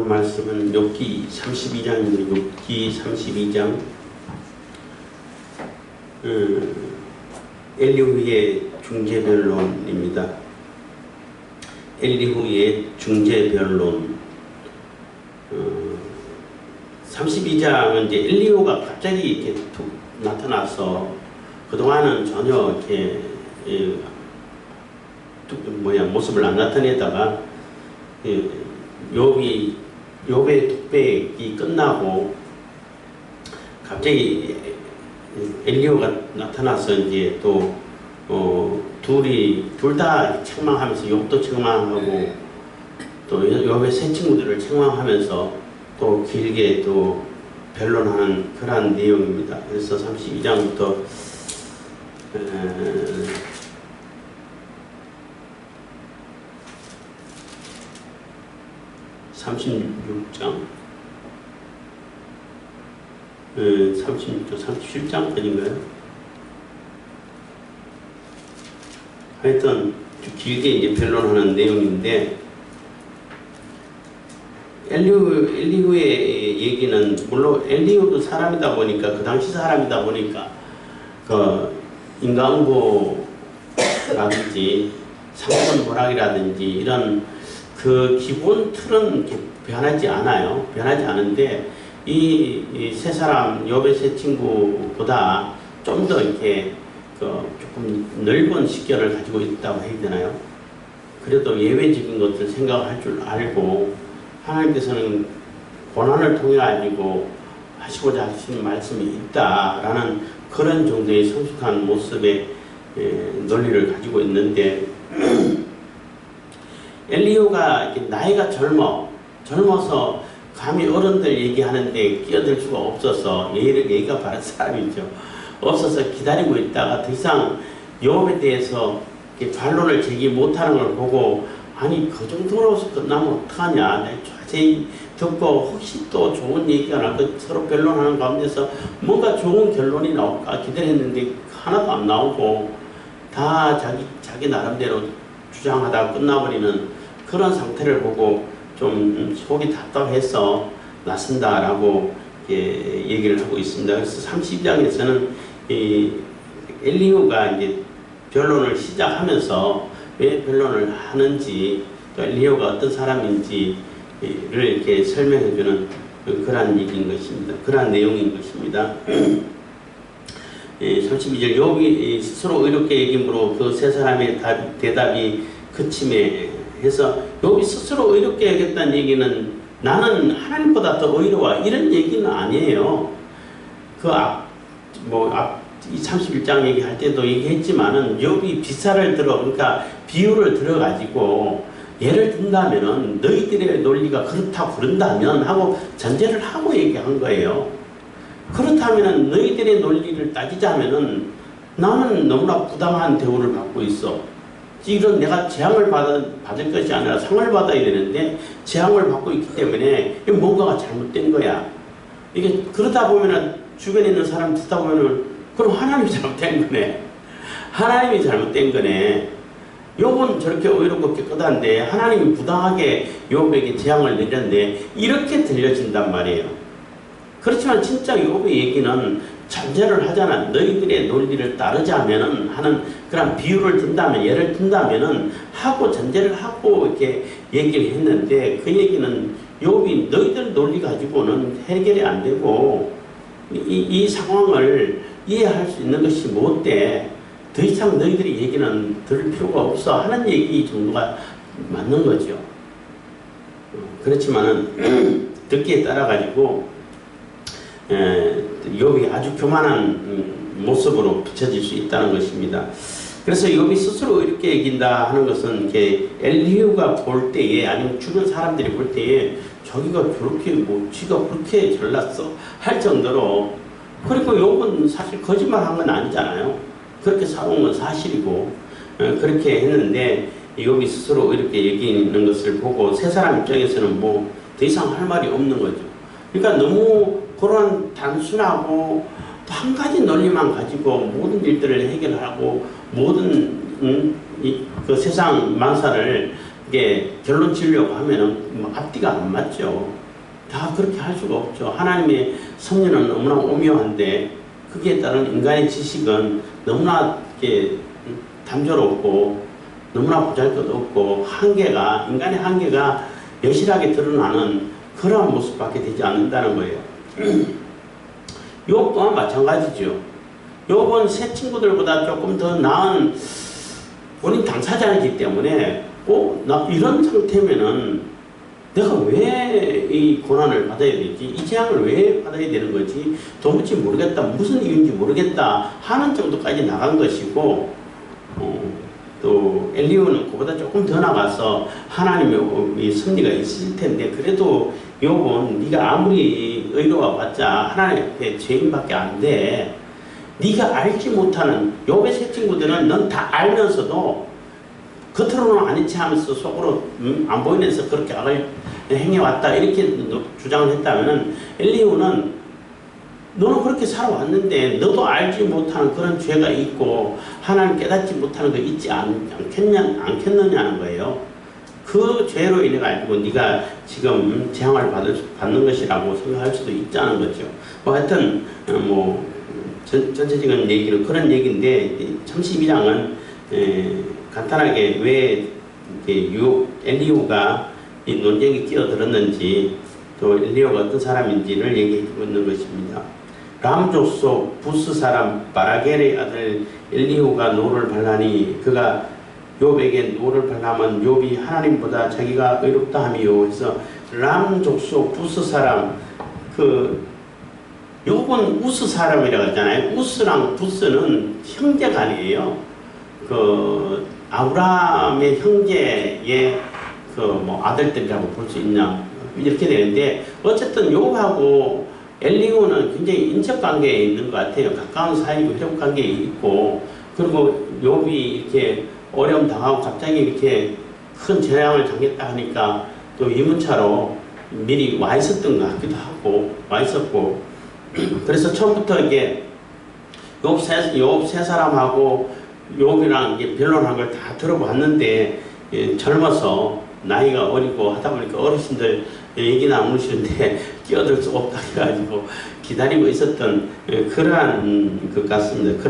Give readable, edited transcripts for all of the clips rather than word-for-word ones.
말씀은 욥기 32장입니다. 욥기 32장 엘리후의 중재변론입니다. 엘리후의 중재변론 32장은 이제 엘리후가 갑자기 이렇게 툭 나타나서 그동안은 전혀 이렇게 모습을 안 나타내다가 욥의 독백이 끝나고 갑자기 엘리후가 나타나서 이제 또 둘 다 책망하면서 욥도 책망하고 또 욥의 세 친구들을 책망하면서 또 길게 또 변론하는 그러한 내용입니다. 그래서 32장부터 36장 36장 37장까지인가요? 하여튼 길게 이제 변론하는 내용인데 엘리후의 얘기는 물론 엘리후도 사람이다 보니까 그 당시 사람이다 보니까 그 인간고라든지 상권문학이라든지 이런 그 기본 틀은 변하지 않아요. 변하지 않은데 이 세 사람 욥의 세 친구보다 좀 더 이렇게 조금 넓은 식견을 가지고 있다고 해야 되나요? 그래도 예외적인 것들 생각할 줄 알고 하나님께서는 고난을 통해 가지고 하시고자 하시는 말씀이 있다라는 그런 정도의 성숙한 모습의 논리를 가지고 있는데 엘리후가 나이가 젊어서 감히 어른들 얘기하는데 끼어들 수가 없어서 예의가 바른 사람이죠. 없어서 기다리고 있다가 더 이상 욥에 대해서 반론을 제기 못하는 걸 보고 아니 그 정도로서 끝나면 어떡하냐 자세히 듣고 혹시 또 좋은 얘기가 나고 서로 변론하는 가운데서 뭔가 좋은 결론이 나올까 기다렸는데 하나도 안 나오고 다 자기 나름대로 주장하다 끝나버리는 그런 상태를 보고 좀 속이 답답해서 나선다라고 얘기를 하고 있습니다. 그래서 30장에서는 엘리후가 이제 변론을 시작하면서 왜 변론을 하는지 또 엘리후가 어떤 사람인지를 이렇게 설명해주는 그러한 얘기인 것입니다. 그러한 내용인 것입니다. 32절 욥이 스스로 의롭게 얘기므로 그 세 사람의 대답이 그침에 해서 욥이 스스로 의롭게 여겼다는 얘기는 나는 하나님보다 더 의로워 이런 얘기는 아니에요. 이 31장 얘기할 때도 얘기했지만은 욥이 비사를 그러니까 비유를 들어가지고 예를 든다면은 너희들의 논리가 그렇다고 그런다면 하고 전제를 하고 얘기한 거예요. 그렇다면은 너희들의 논리를 따지자면은 나는 너무나 부당한 대우를 받고 있어. 이런 내가 재앙을 받을 것이 아니라 상을 받아야 되는데 재앙을 받고 있기 때문에 뭔가가 잘못된 거야. 이게 그러다 보면은 주변에 있는 사람 듣다 보면은 그럼 하나님이 잘못된 거네. 하나님이 잘못된 거네. 욥은 저렇게 의롭고 깨끗한데 하나님이 부당하게 욥에게 재앙을 내렸네. 이렇게 들려진단 말이에요. 그렇지만 진짜 욥의 얘기는 전제를 하잖아. 너희들의 논리를 따르자면은 하는 그런 비유를 든다면 예를 든다면은 하고 전제를 하고 이렇게 얘기를 했는데 그 얘기는 욥이 너희들 논리 가지고는 해결이 안 되고 이 상황을 이해할 수 있는 것이 못돼. 더 이상 너희들의 얘기는 들을 필요가 없어 하는 얘기 정도가 맞는 거죠. 그렇지만은 듣기에 따라 가지고 욥이 아주 교만한 모습으로 비춰질 수 있다는 것입니다. 그래서 욥이 스스로 이렇게 얘긴다 하는 것은 엘리후가 볼 때에 아니면 주변 사람들이 볼 때에 자기가 저렇게 지가 그렇게 잘났어 할 정도로 그리고 욥은 사실 거짓말한 건 아니잖아요. 그렇게 살아온 건 사실이고 그렇게 했는데 욥이 스스로 이렇게 얘기하는 것을 보고 세 사람 입장에서는 뭐 더 이상 할 말이 없는 거죠. 그러니까 너무 그런 단순하고 한 가지 논리만 가지고 모든 일들을 해결하고 모든 그 세상 만사를 이게 결론 지으려고 하면은 뭐 앞뒤가 안 맞죠. 다 그렇게 할 수가 없죠. 하나님의 섭리는 너무나 오묘한데 거기에 따른 인간의 지식은 너무나 이렇게 단조롭고 너무나 보잘것없고 인간의 한계가 여실하게 드러나는 그러한 모습밖에 되지 않는다는 거예요. 욥 또한 마찬가지죠. 욥은 새 친구들보다 조금 더 나은 본인 당사자이기 때문에 이런 상태면은 내가 왜 이 고난을 받아야 되지? 이 재앙을 왜 받아야 되는 거지? 도무지 모르겠다. 무슨 이유인지 모르겠다 하는 정도까지 나간 것이고 또 엘리후는 그보다 조금 더 나가서 하나님의 섭리가 있을 텐데 그래도 욥은 네가 아무리 의로워 봤자 하나님 앞에 죄인밖에 안 돼. 네가 알지 못하는 욥의 새 친구들은 넌 다 알면서도 겉으로는 아닌 체 하면서 속으로 안 보이면서 그렇게 악을 행해왔다 이렇게 주장을 했다면은 엘리후는 너는 그렇게 살아왔는데 너도 알지 못하는 그런 죄가 있고 하나님 깨닫지 못하는 거 있지 않겠느냐는 거예요. 그 죄로 인해 가지고 네가 지금 재앙을 받는 것이라고 생각할 수도 있다는 거죠. 뭐 하여튼 전체적인 얘기는 그런 얘기인데 32장은 간단하게 왜 엘리후가 이 논쟁에 끼어들었는지 또 엘리후가 어떤 사람인지를 얘기해주고 있는 것입니다. 람 족속 부스 사람 바라겔의 아들 엘리후가 노를 발하니 그가 욥에게 노를 발하면 욥이 하나님보다 자기가 의롭다 하미요. 그래서 람 족속 부스 사람 욥은 우스 사람이라고 하잖아요. 우스랑 부스는 형제간이에요. 아브라함의 형제의 아들들이라고 볼 수 있냐 이렇게 되는데 어쨌든 욥하고 엘리후는 굉장히 인척관계에 있는 것 같아요. 가까운 사이고 협관계에 있고 그리고 욥이 이렇게 어려움 당하고 갑자기 이렇게 큰 재앙을 당했다 하니까 또 이문차로 미리 와 있었던 것 같기도 하고 와 있었고 그래서 처음부터 이게 욥 세 사람하고 욥이랑 이게 변론한 걸 다 들어봤는데 젊어서 나이가 어리고 하다 보니까 어르신들 얘기 나누시는데 끼어들 수 없다 해가지고 기다리고 있었던 그러한 것 같습니다.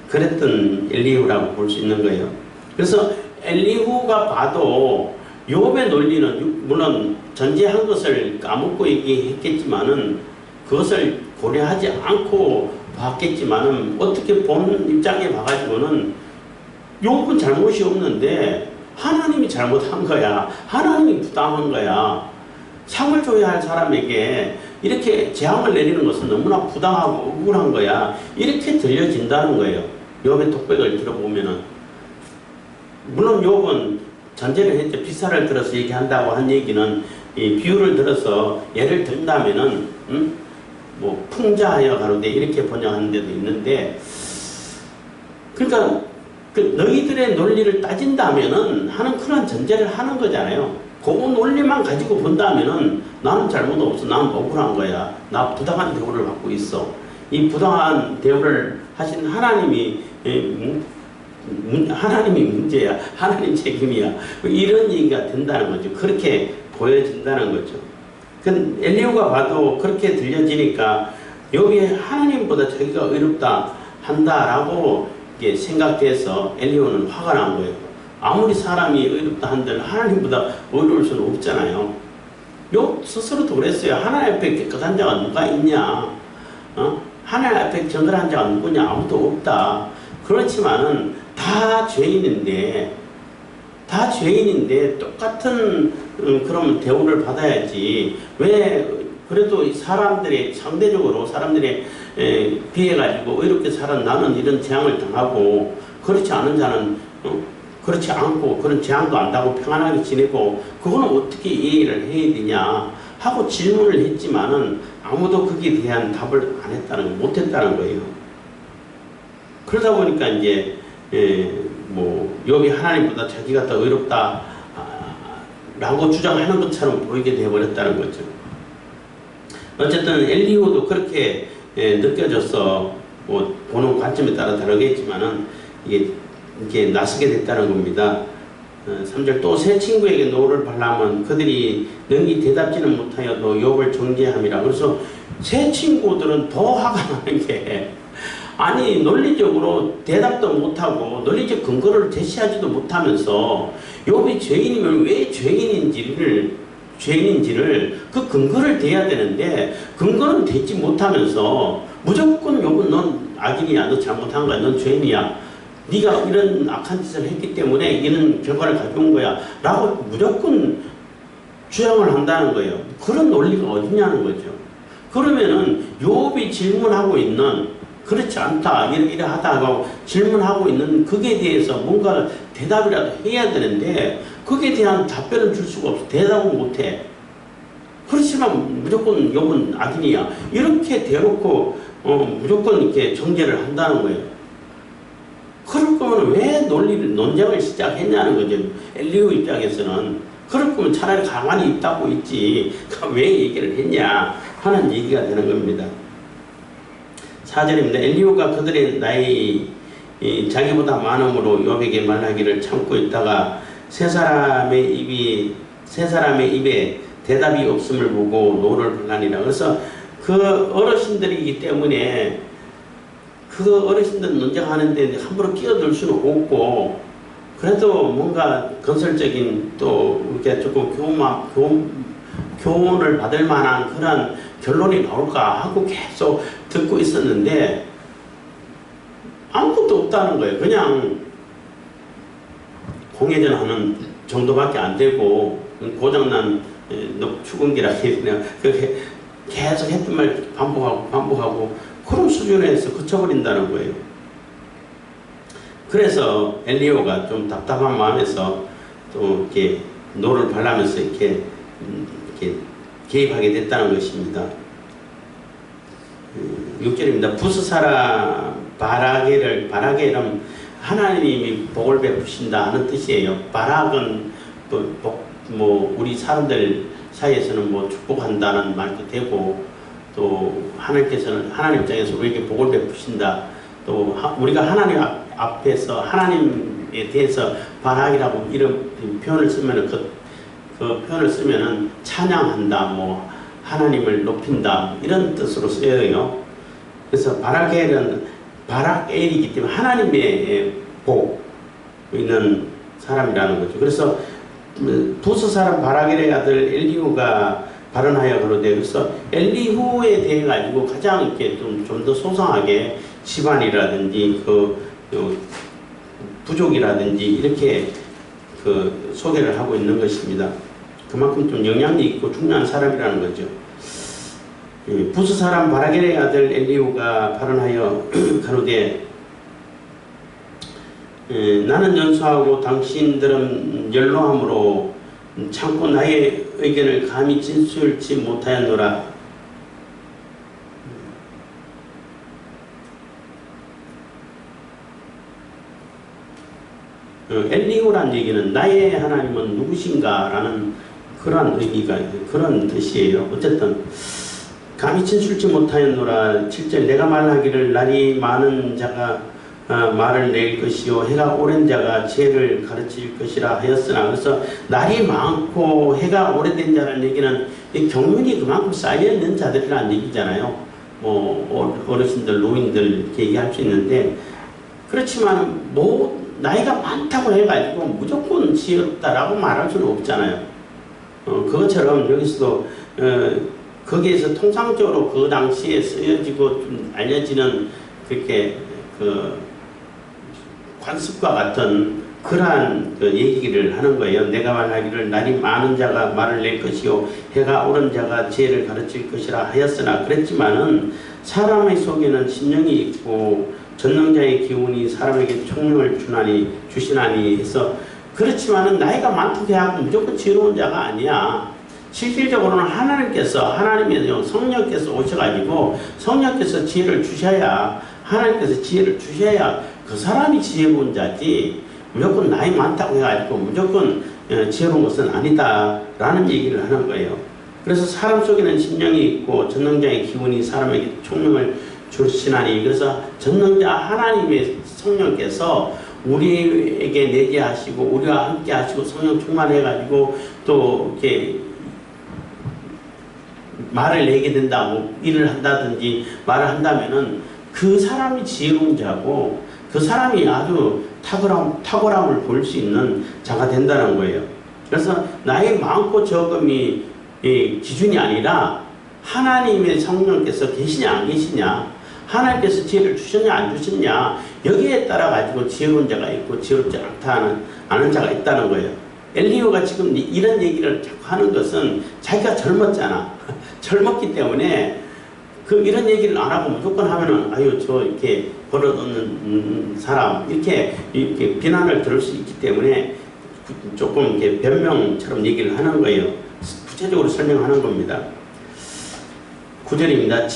그랬던 엘리후라고 볼 수 있는 거예요. 그래서 엘리후가 봐도 욥의 논리는 물론 전제한 것을 까먹고 얘기했겠지만은 그것을 고려하지 않고 봤겠지만은 어떻게 본 입장에 봐가지고는 욥은 잘못이 없는데 하나님이 잘못한 거야. 하나님이 부당한 거야. 상을 줘야 할 사람에게 이렇게 재앙을 내리는 것은 너무나 부당하고 억울한 거야. 이렇게 들려진다는 거예요. 욥의 독백을 들어보면은. 물론 욥은 전제를 했죠. 비사를 들어서 얘기한다고 한 얘기는 이 비유를 들어서 예를 든다면은 풍자하여 가로되 이렇게 번역하는 데도 있는데 그러니까 너희들의 논리를 따진다면은 하는 그런 전제를 하는 거잖아요. 그 논리만 가지고 본다면은 나는 잘못 없어. 나는 억울한 거야. 나 부당한 대우를 받고 있어. 이 부당한 대우를 하신 하나님이 문제야. 하나님 책임이야. 이런 얘기가 된다는 거죠. 그렇게 보여진다는 거죠. 엘리후가 봐도 그렇게 들려지니까 욥이 하나님보다 자기가 의롭다 한다라고 생각돼서 엘리후는 화가 난 거예요. 아무리 사람이 의롭다 한들 하나님보다 의로울 수는 없잖아요. 욥 스스로도 그랬어요. 하나님 앞에 깨끗한 자가 누가 있냐? 하나님 앞에 정결한 자가 누구냐? 아무도 없다. 그렇지만은 다 죄인인데 똑같은 그런 대우를 받아야지. 왜 그래도 상대적으로 사람들에 비해 가지고 의롭게 살아 나는 이런 재앙을 당하고 그렇지 않은 자는 그렇지 않고 그런 재앙도 안 당하고 평안하게 지내고 그거는 어떻게 이해를 해야 되냐 하고 질문을 했지만은 아무도 거기에 대한 답을 못 했다는 거예요. 그러다 보니까 이제 욥이 하나님보다 자기가 더 의롭다 라고 주장하는 것처럼 보이게 되어버렸다는 거죠. 어쨌든 엘리후도 그렇게 느껴져서 보는 관점에 따라 다르겠지만은 이게 나서게 됐다는 겁니다. 3절 또 새 친구에게 노를 발라면 그들이 능히 대답지는 못하여도 욥을 정죄함이라. 그래서 새 친구들은 더 화가 나는 게 아니 논리적으로 대답도 못하고 논리적 근거를 제시하지도 못하면서 욥이 죄인이면 왜 죄인인지를 그 근거를 대야 되는데 근거는 대지 못하면서 무조건 욥은 넌 악인이야, 너 잘못한 거야, 넌 죄인이야, 네가 이런 악한 짓을 했기 때문에 이런 결과를 가져온 거야 라고 무조건 주장을 한다는 거예요. 그런 논리가 어디냐는 거죠. 그러면은 욥이 질문하고 있는 그렇지 않다 이러하다고 질문하고 있는 그게 대해서 뭔가 대답이라도 해야 되는데 거기에 대한 답변을 줄 수가 없어. 대답은 못해. 그렇지만 무조건 욥은 악인이야 이렇게 대놓고 무조건 이렇게 정죄를 한다는 거예요. 그럴 거면 왜 논쟁을 시작했냐는 거죠. 엘리후 입장에서는. 그럴 거면 차라리 가만히 있다고 있지 왜 얘기를 했냐 하는 얘기가 되는 겁니다. 4절입니다. 엘리후가 그들의 나이 자기보다 많음으로 욥에게 말하기를 참고 있다가 세 사람의 입에 대답이 없음을 보고 노를 발라니라. 그래서 그 어르신들이기 때문에 그 어르신들 논쟁하는데 함부로 끼어들 수는 없고 그래도 뭔가 건설적인 또 이렇게 조금 교훈을 받을 만한 그런 결론이 나올까 하고 계속 듣고 있었는데 아무것도 없다는 거예요. 그냥 공회전하는 정도밖에 안 되고 고장난 추궁기라 그냥 그렇게 계속 했던 말 반복하고 그런 수준에서 그쳐버린다는 거예요. 그래서 엘리후가 좀 답답한 마음에서 또 이렇게 노를 발라면서 이렇게 개입하게 됐다는 것입니다. 6절입니다. 부스 사람 바라게는 하나님이 복을 베푸신다 하는 뜻이에요. 바락은 뭐 우리 사람들 사이에서는 뭐 축복한다는 말도 되고 또 하나님 입장에서 우리에게 복을 베푸신다. 또 우리가 하나님 앞에서 하나님에 대해서 바락이라고 이런 표현을 쓰면은 그 표현을 쓰면은 찬양한다, 뭐 하나님을 높인다 이런 뜻으로 쓰여요. 그래서 바락엘이기 때문에 하나님의 복 있는 사람이라는 거죠. 그래서 부스 사람 바락엘의 아들 엘리후가 발언하여 그러되 그래서 엘리후에 대해 가지고 가장 이렇게 좀 더 소상하게 집안이라든지 부족이라든지 이렇게 소개를 하고 있는 것입니다. 그만큼 좀 영향力있고 중요한 사람이라는 거죠. 부스 사람 바라겔의 아들 엘리후가 발언하여 가로되 나는 연소하고 당신들은 연로함으로 참고 나의 의견을 감히 진술치 못하였노라. 엘리후란 얘기는 나의 하나님은 누구신가 라는 그런 의미가 그런 뜻이에요. 어쨌든 감히 진술치 못하였노라. 7절 내가 말하기를 날이 많은 자가 말을 낼 것이요 해가 오랜 자가 지혜를 가르칠 것이라 하였으나. 그래서 날이 많고 해가 오래된 자라는 얘기는 경륜이 그만큼 쌓여있는 자들이라는 얘기잖아요. 뭐 어르신들 노인들 이렇게 얘기할 수 있는데 그렇지만 뭐 나이가 많다고 해가지고 무조건 지혜롭다라고 말할 수는 없잖아요. 그것처럼 여기서도 거기에서 통상적으로 그 당시에 쓰여지고 좀 알려지는 그렇게 관습과 같은 그러한 얘기를 하는 거예요. 내가 말하기를 날이 많은 자가 말을 낼 것이요 해가 오른 자가 지혜를 가르칠 것이라 하였으나. 그랬지만은 사람의 속에는 심령이 있고 전능자의 기운이 사람에게 총명을 주시나니 해서 그렇지만은 나이가 많다고 해서 무조건 지혜로운 자가 아니야. 실질적으로는 하나님의 성령께서 오셔가지고 성령께서 지혜를 주셔야 하나님께서 지혜를 주셔야 그 사람이 지혜로운 자지 무조건 나이 많다고 해가지고 무조건 지혜로운 것은 아니다 라는 얘기를 하는 거예요. 그래서 사람 속에는 심령이 있고 전능자의 기운이 사람에게 총명을 주시나니. 그래서 전능자 하나님의 성령께서 우리에게 내게 하시고 우리와 함께 하시고 성령 충만해가지고 또 이렇게 말을 내게 된다고 일을 한다든지 말을 한다면은 그 사람이 지혜로운 자고 그 사람이 아주 탁월함을 볼 수 있는 자가 된다는 거예요. 그래서 나의 많고 적음이 기준이 아니라 하나님의 성령께서 계시냐 안 계시냐, 하나님께서 지혜를 주셨냐 안 주셨냐, 여기에 따라 가지고 지혜로운 자가 있고 지혜롭지 않다 아는 자가 있다는 거예요. 엘리야가 지금 이런 얘기를 자꾸 하는 것은 자기가 젊었잖아. 젊었기 때문에 이런 얘기를 안 하고 무조건 하면은 아유 저 이렇게 버릇없는 사람 이렇게 비난을 들을 수 있기 때문에 조금 이렇게 변명처럼 얘기를 하는 거예요. 구체적으로 설명하는 겁니다. 9절입니다.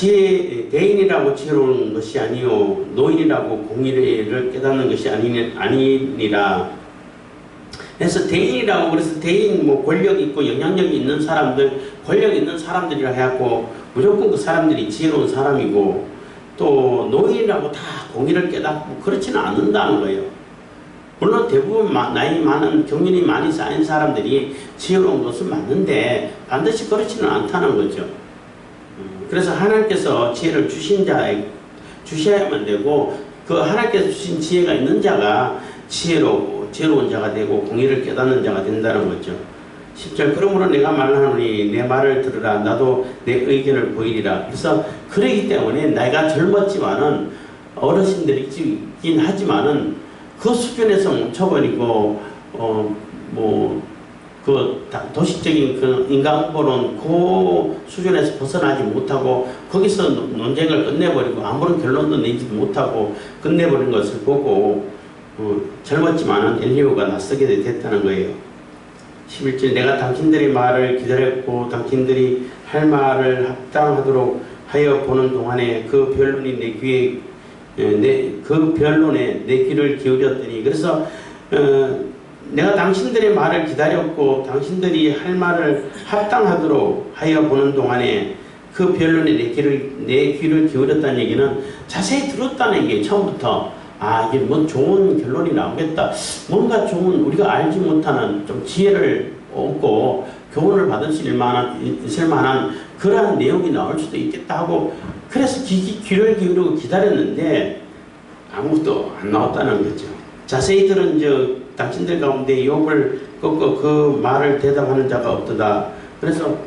대인이라고 지혜로운 것이 아니요 노인이라고 공의를 깨닫는 것이 아니니라. 그래서 대인이라고, 그래서 대인 권력 있고 영향력이 있는 사람들, 권력 있는 사람들이라 해갖고 무조건 그 사람들이 지혜로운 사람이고, 또 노인이라고 다 공의를 깨닫고 그렇지는 않는다는 거예요. 물론 대부분 나이 많은 경륜이 많이 쌓인 사람들이 지혜로운 것은 맞는데 반드시 그렇지는 않다는 거죠. 그래서 하나님께서 지혜를 주셔야만 되고, 그 하나님께서 주신 지혜가 있는 자가 지혜로운 자가 되고 공의를 깨닫는 자가 된다는 거죠. 10절 그러므로 내가 말하노니 내 말을 들으라. 나도 내 의견을 보이리라. 그래서 그러기 때문에 내가 젊었지만은 어르신들이 있긴 하지만은 그 수준에서 멈춰버리고 그 도식적인 그 인간보는 그 수준에서 벗어나지 못하고 거기서 논쟁을 끝내버리고 아무런 결론도 내지 못하고 끝내버린 것을 보고 젊었지만은 엘리야가 낯서게 됐다는 거예요. 11절 내가 당신들의 말을 기다렸고 당신들이 할 말을 합당하도록 하여 보는 동안에 그 변론이 그 변론에 내 귀를 기울였더니, 그래서 내가 당신들의 말을 기다렸고 당신들이 할 말을 합당하도록 하여 보는 동안에 그 변론에 내 귀를 기울였다는 얘기는 자세히 들었다는 게 처음부터 이게 뭐 좋은 결론이 나오겠다. 뭔가 좋은 우리가 알지 못하는 좀 지혜를 얻고 교훈을 받으실 만한 그러한 내용이 나올 수도 있겠다 하고, 그래서 귀를 기울이고 기다렸는데 아무것도 안 나왔다는 거죠. 자세히 들은 당신들 가운데 욥을 꺾고 그 말을 대답하는 자가 없도다. 그래서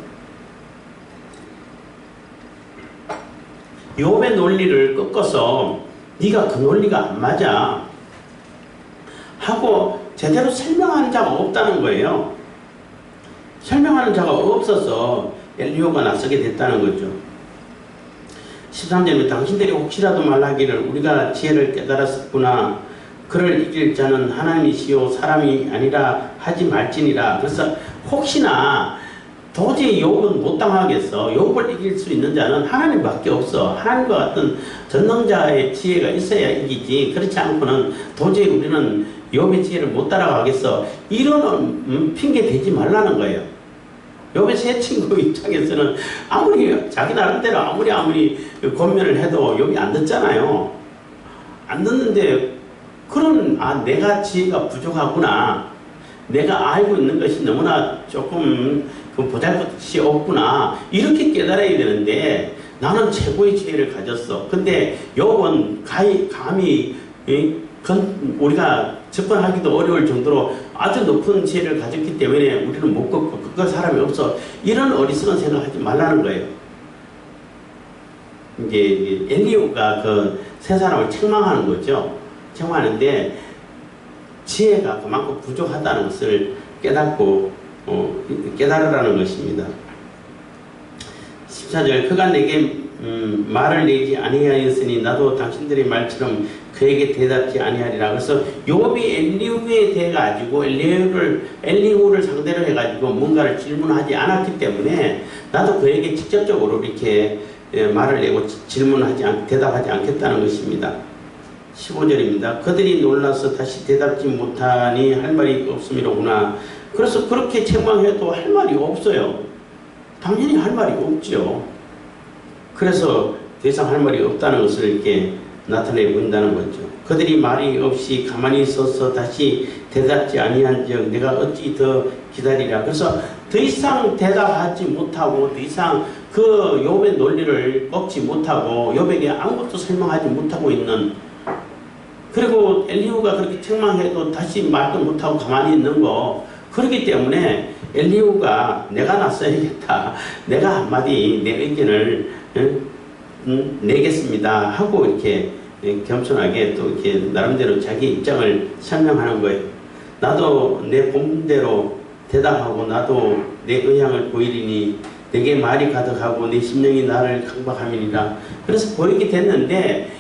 욥의 논리를 꺾어서 네가 그 논리가 안 맞아 하고 제대로 설명하는 자가 없다는 거예요. 설명하는 자가 없어서 엘리야가 낯서게 됐다는 거죠. 13절에 당신들이 혹시라도 말하기를 우리가 지혜를 깨달았구나. 그를 이길 자는 하나님이시요 사람이 아니라 하지 말지니라. 그래서 혹시나 도저히 욥은 못 당하겠어. 욥을 이길 수 있는 자는 하나님밖에 없어. 하나님과 같은 전능자의 지혜가 있어야 이기지. 그렇지 않고는 도저히 우리는 욥의 지혜를 못 따라가겠어. 이런 핑계 대지 말라는 거예요. 욥의 세 친구 입장에서는 아무리 자기 나름대로 아무리 권면을 해도 욥이 안 듣잖아요. 안 듣는데 내가 지혜가 부족하구나. 내가 알고 있는 것이 너무나 조금 보잘것이 없구나. 이렇게 깨달아야 되는데 나는 최고의 지혜를 가졌어. 근데 욥은 감히 우리가 접근하기도 어려울 정도로 아주 높은 지혜를 가졌기 때문에 우리는 못 걷고 그걸 사람이 없어. 이런 어리석은 생각하지 말라는 거예요. 이제 엘리야가 그 세 사람을 책망하는 거죠. 책망하는데 지혜가 그만큼 부족하다는 것을 깨달으라는 것입니다. 14절 그가 내게 말을 내지 아니하였으니 나도 당신들의 말처럼 그에게 대답지 아니하리라. 그래서 욥이 엘리후에 대해 가지고 엘리후를 상대로 해가지고 뭔가를 질문하지 않았기 때문에 나도 그에게 직접적으로 이렇게 말을 내고 대답하지 않겠다는 것입니다. 15절입니다. 그들이 놀라서 다시 대답지 못하니 할 말이 없음이로구나. 그래서 그렇게 책망해도 할 말이 없어요. 당연히 할 말이 없죠. 그래서 더 이상 할 말이 없다는 것을 이렇게 나타내 본다는 거죠. 그들이 말이 없이 가만히 있어서 다시 대답지 아니한즉 내가 어찌 더 기다리랴. 그래서 더 이상 대답하지 못하고 더 이상 그 욥의 논리를 꺾지 못하고 욥에게 아무것도 설명하지 못하고 있는, 그리고 엘리후가 그렇게 책망해도 다시 말도 못하고 가만히 있는 거, 그렇기 때문에 엘리후가 내가 나서야겠다, 내가 한마디 내 의견을 내겠습니다 하고 이렇게 겸손하게 또 이렇게 나름대로 자기 입장을 설명하는 거예요. 나도 내 본대로 대답하고 나도 내 의향을 보이리니 내게 말이 가득하고 내 심령이 나를 강박함이니라. 그래서 보이게 됐는데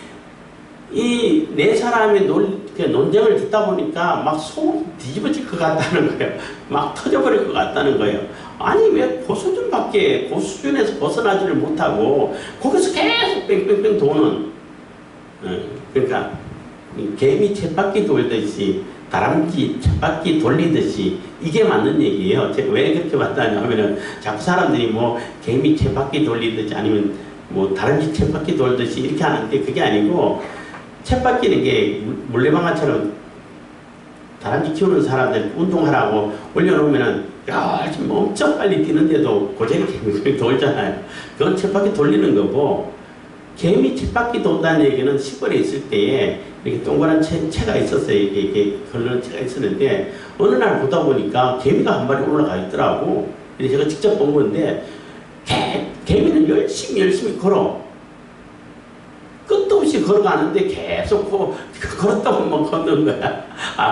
이 네 사람의 논쟁을 듣다 보니까 막 속 뒤집어질 것 같다는 거예요. 막 터져버릴 것 같다는 거예요. 아니 왜 그 수준밖에, 그 수준에서 벗어나지를 못하고 거기서 계속 뺑뺑뺑 도는, 그러니까 개미 쳇바퀴 돌듯이 다람쥐 쳇바퀴 돌리듯이 이게 맞는 얘기예요. 제가 왜 그렇게 봤다냐 하면은 자꾸 사람들이 뭐 개미 쳇바퀴 돌리듯이 아니면 뭐 다람쥐 쳇바퀴 돌듯이 이렇게 하는데 그게 아니고, 쳇바퀴는 이게 물레방아처럼 다람쥐 키우는 사람들 운동하라고 올려놓으면은 열심히 엄청 빨리 뛰는데도 고재리 개미가 돌잖아요. 그건 쳇바퀴 돌리는 거고, 개미 쳇바퀴 돈다는 얘기는 시골에 있을 때에 이렇게 동그란 채가 있었어요. 이게 걸르는 채가 있었는데 어느 날 보다 보니까 개미가 한 마리 올라가 있더라고. 그래서 제가 직접 본 건데 개미는 열심히 걸어. 끝도 없이 걸어가는데 계속 걸었다 보면 걷는 거야.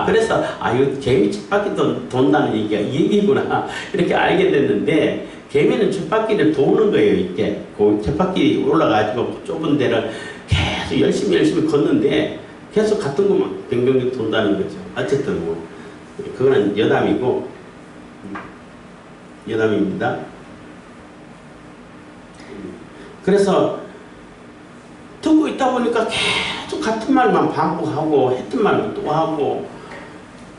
그래서 이거 개미 쳇바퀴 돈다는 얘기가 이 얘기구나 이렇게 알게 됐는데, 개미는 쳇바퀴를 도는 거예요. 이렇게 그 쳇바퀴 올라가지고 좁은 데를 계속 열심히 걷는데 계속 같은 것만 뱅뱅뱅 돈다는 거죠. 어쨌든 뭐 그거는 여담이고, 여담입니다. 그래서 듣고 있다 보니까 계속 같은 말만 반복하고 했던 말만 또 하고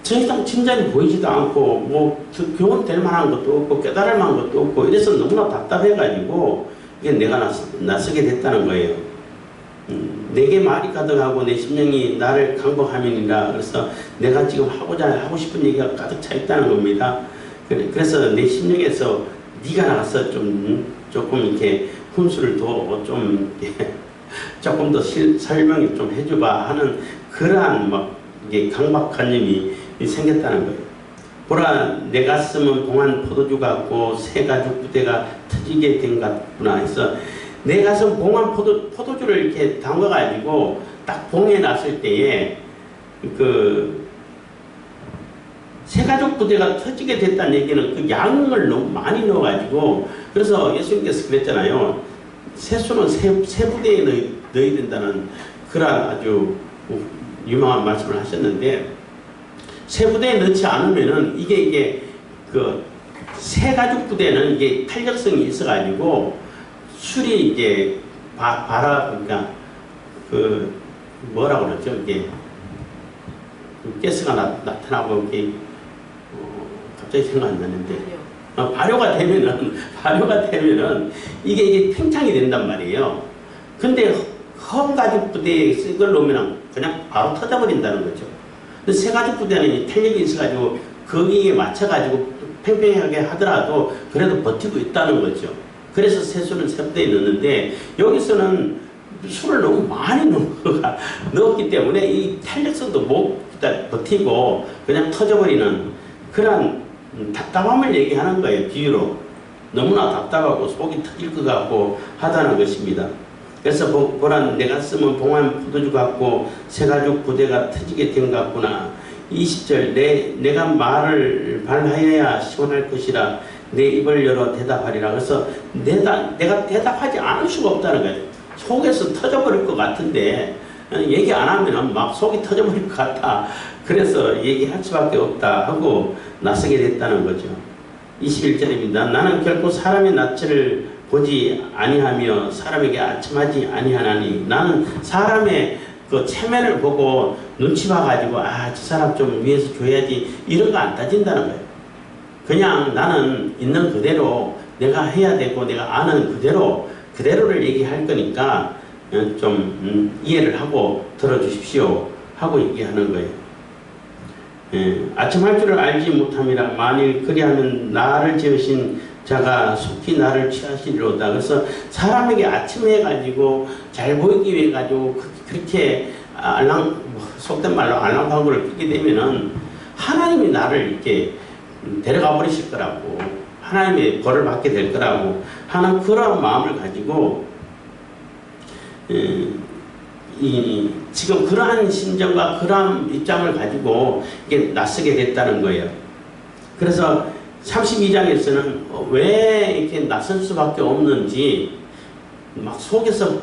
더 이상 진전이 보이지도 않고 뭐 교훈될 만한 것도 없고 깨달을 만한 것도 없고 이래서 너무나 답답해가지고 이게 내가 나서게 됐다는 거예요. 내게 말이 가득하고 내 심령이 나를 강박함이니라. 그래서 내가 지금 하고 싶은 얘기가 가득 차 있다는 겁니다. 그래서 내 심령에서 네가 나가서 조금 이렇게 훈수를 더 좀 조금 더 설명을 좀 해줘봐 하는 그러한 막 이게 강박관념이 생겼다는 거예요. 보라, 내 가슴은 봉한 포도주 같고 새 가죽 부대가 터지게 된 것 같구나 해서, 내 가슴 봉한 포도주를 이렇게 담가가지고 딱 봉해 놨을 때에 그 새 가죽 부대가 터지게 됐다는 얘기는 그 양을 너무 많이 넣어가지고, 그래서 예수님께서 그랬잖아요. 새수는 새 부대에 넣어야 된다는 그런 아주 유명한 말씀을 하셨는데, 새 부대에 넣지 않으면은 이게 그 새 가죽 부대는 이게 탄력성이 있어가지고 술이 이제 그러니까 그 뭐라고 그러죠? 이게 가스가 나타나고 이게 갑자기 생각 안 나는데 발효가 되면은 이게 팽창이 된단 말이에요. 근데 험가죽 부대에 이걸 놓으면 그냥 바로 터져버린다는 거죠. 근데 새가죽 부대는 탄력이 있어가지고 거기에 맞춰가지고 팽팽하게 하더라도 그래도 버티고 있다는 거죠. 그래서 새술은 새 부대에 넣는데, 여기서는 술을 너무 많이 넣었기 때문에 이 탄력성도 못 버티고 그냥 터져버리는 그런 답답함을 얘기하는 거예요. 비유로. 너무나 답답하고 속이 터질 것 같고 하다는 것입니다. 그래서 보란, 내가 쓰면 봉한 포도주 같고 새가죽 부대가 터지게 된 것 같구나. 20절, 내가 말을 발하여야 시원할 것이라 내 입을 열어 대답하리라. 그래서 내가 대답하지 않을 수가 없다는 거예요. 속에서 터져버릴 것 같은데 얘기 안 하면 막 속이 터져버릴 것 같아. 그래서 얘기할 수밖에 없다 하고 나서게 됐다는 거죠. 21절입니다. 나는 결코 사람의 낯을 보지 아니하며 사람에게 아첨하지 아니하나니. 나는 사람의 그 체면을 보고 눈치 봐가지고 저 사람 좀 위해서 줘야지 이런 거 안 따진다는 거예요. 그냥 나는 있는 그대로 내가 해야 되고 내가 아는 그대로를 얘기할 거니까 좀 이해를 하고 들어주십시오 하고 얘기하는 거예요. 예, 아침 할 줄을 알지 못함이라 만일 그리하면 나를 지으신 자가 속히 나를 취하시리로다. 그래서 사람에게 아침에 가지고 잘 보이기 위해 가지고 그렇게 속된 말로 알랑방구를 끼게 되면은 하나님이 나를 이렇게 데려가 버리실 거라고, 하나님의 벌을 받게 될 거라고 하는 그런 마음을 가지고 지금 그러한 심정과 그러한 입장을 가지고 이게 낯서게 됐다는 거예요. 그래서 32장에서는 왜 이렇게 낯설 수밖에 없는지 막 속에서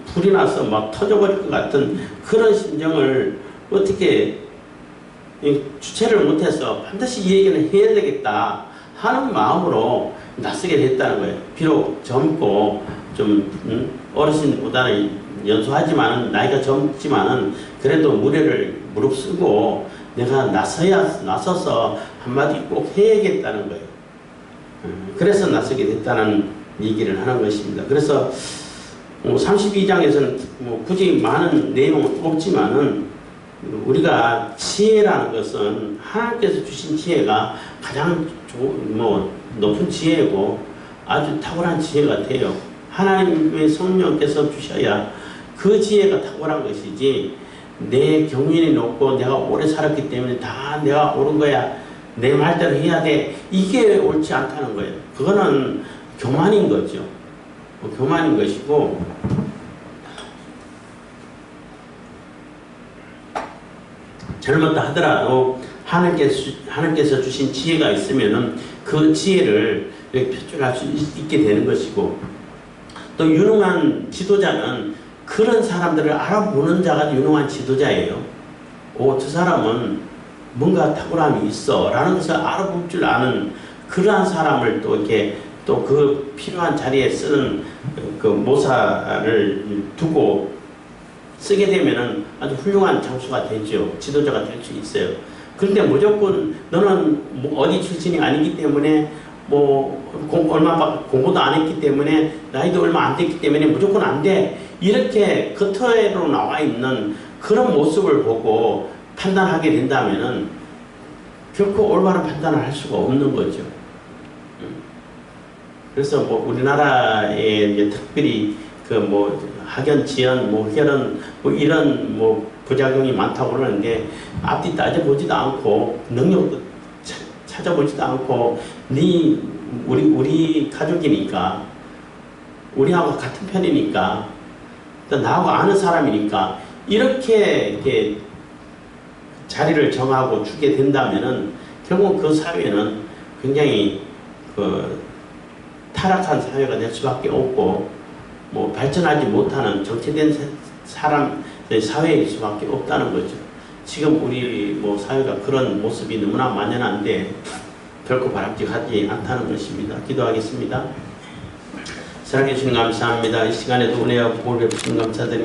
불이 나서 막 터져버릴 것 같은 그런 심정을 어떻게 주체를 못해서 반드시 이 얘기는 해야 되겠다 하는 마음으로 낯서게 됐다는 거예요. 비록 젊고 좀 어르신보다는 연소하지만은 나이가 젊지만은 그래도 무례를 무릅쓰고 내가 나서서 한마디 꼭 해야겠다는 거예요. 그래서 낯서게 됐다는 얘기를 하는 것입니다. 그래서 32장에서는 뭐 굳이 많은 내용은 없지만은 우리가 지혜라는 것은 하나님께서 주신 지혜가 가장 높은 지혜고 아주 탁월한 지혜가 돼요. 하나님의 성령께서 주셔야 그 지혜가 탁월한 것이지 내 경륜이 높고 내가 오래 살았기 때문에 다 내가 옳은 거야, 내 말대로 해야 돼, 이게 옳지 않다는 거예요. 그거는 교만인 거죠. 교만인 것이고 젊었다 하더라도 하나님께서 주신 지혜가 있으면은 그 지혜를 표출할 수 있게 되는 것이고, 또 유능한 지도자는 그런 사람들을 알아보는 자가 유능한 지도자예요. 저 사람은 뭔가 탁월함이 있어 라는 것을 알아볼 줄 아는 그러한 사람을 또 이렇게 또 그 필요한 자리에 쓰는 그 모사를 두고 쓰게 되면은 아주 훌륭한 장수가 되죠. 지도자가 될 수 있어요. 그런데 무조건 너는 어디 출신이 아니기 때문에 얼마 공부도 안 했기 때문에 나이도 얼마 안 됐기 때문에 무조건 안 돼, 이렇게 겉으로 나와 있는 그런 모습을 보고 판단하게 된다면은 결코 올바른 판단을 할 수가 없는 거죠. 그래서 우리나라에 이제 특별히 학연, 지연, 혈연 이런 부작용이 많다고 그러는데 앞뒤 따져보지도 않고 능력도 찾아보지도 않고 우리 가족이니까, 우리하고 같은 편이니까, 또 나하고 아는 사람이니까 이렇게 자리를 정하고 주게 된다면은 결국 그 사회는 굉장히 타락한 사회가 될 수밖에 없고 발전하지 못하는 정체된 사회일 수밖에 없다는 거죠. 지금 우리 사회가 그런 모습이 너무나 만연한데 결코 바람직하지 않다는 것입니다. 기도하겠습니다. 사랑해 주신 감사합니다. 이 시간에도 은혜와 복을 베푸신 감사드립니다.